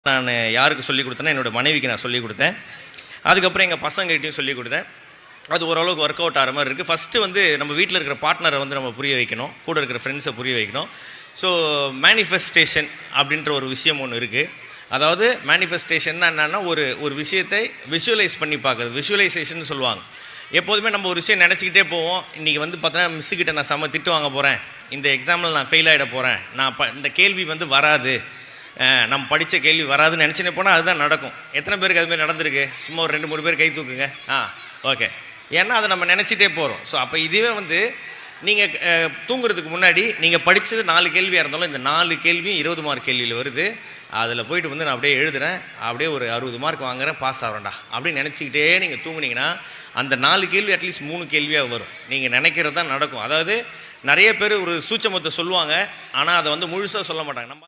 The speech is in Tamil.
நான் யாருக்கு சொல்லிக் கொடுத்தேன்னா என்னோடய மனைவிக்கு நான் சொல்லிக் கொடுத்தேன். அதுக்கப்புறம் எங்கள் பசங்கள்கிட்டையும் சொல்லிக் கொடுத்தேன். அது ஓரளவுக்கு ஒர்க் அவுட் ஆகிற மாதிரி இருக்குது. ஃபஸ்ட்டு வந்து நம்ம வீட்டில் இருக்கிற பார்ட்னரை வந்து நம்ம புரிய வைக்கணும், கூட இருக்கிற ஃப்ரெண்ட்ஸை புரிய வைக்கணும். ஸோ மேனிஃபெஸ்டேஷன் அப்படின்ற ஒரு விஷயம் ஒன்று இருக்குது. அதாவது மேனிஃபெஸ்டேஷன்னா என்னென்னா ஒரு விஷயத்தை விஷுவலைஸ் பண்ணி பார்க்குறது, விஷுவலைசேஷன் சொல்லுவாங்க. எப்போதுமே நம்ம ஒரு விஷயம் நினச்சிக்கிட்டே போவோம். இன்றைக்கி வந்து பார்த்தோன்னா மிஸ்ஸுக்கிட்ட நான் செம்ம திட்டு வாங்க போகிறேன், இந்த எக்ஸாமில் நான் ஃபெயில் ஆகிட போகிறேன், இந்த கேள்வி வந்து வராது, நம்ம படித்த கேள்வி வராதுன்னு நினச்சினே போனால் அதுதான் நடக்கும். எத்தனை பேருக்கு அதுமாதிரி நடந்திருக்கு? சும்மா ஒரு 2-3 பேர் கை தூக்குங்க. ஓகே. ஏன்னா அதை நம்ம நினச்சிட்டே போகிறோம். ஸோ அப்போ இதுவே வந்து நீங்கள் தூங்குறதுக்கு முன்னாடி நீங்கள் படித்தது 4 கேள்வியாக இருந்தாலும் இந்த 4 கேள்வியும் 20 மார்க் கேள்வியில் வருது. அதில் போய்ட்டு வந்து நான் அப்படியே எழுதுகிறேன், அப்படியே ஒரு 60 மார்க் வாங்குகிறேன், பாஸ் ஆகிறேன்டா அப்படின்னு நினச்சிக்கிட்டே நீங்கள் தூங்குனீங்கன்னா அந்த 4 கேள்வி அட்லீஸ்ட் 3 கேள்வியாக வரும். நீங்கள் நினைக்கிறது தான் நடக்கும். அதாவது நிறைய பேர் ஒரு சூட்சமத்தை சொல்லுவாங்க, ஆனால் அதை வந்து முழுசாக சொல்ல மாட்டாங்க. நம்ம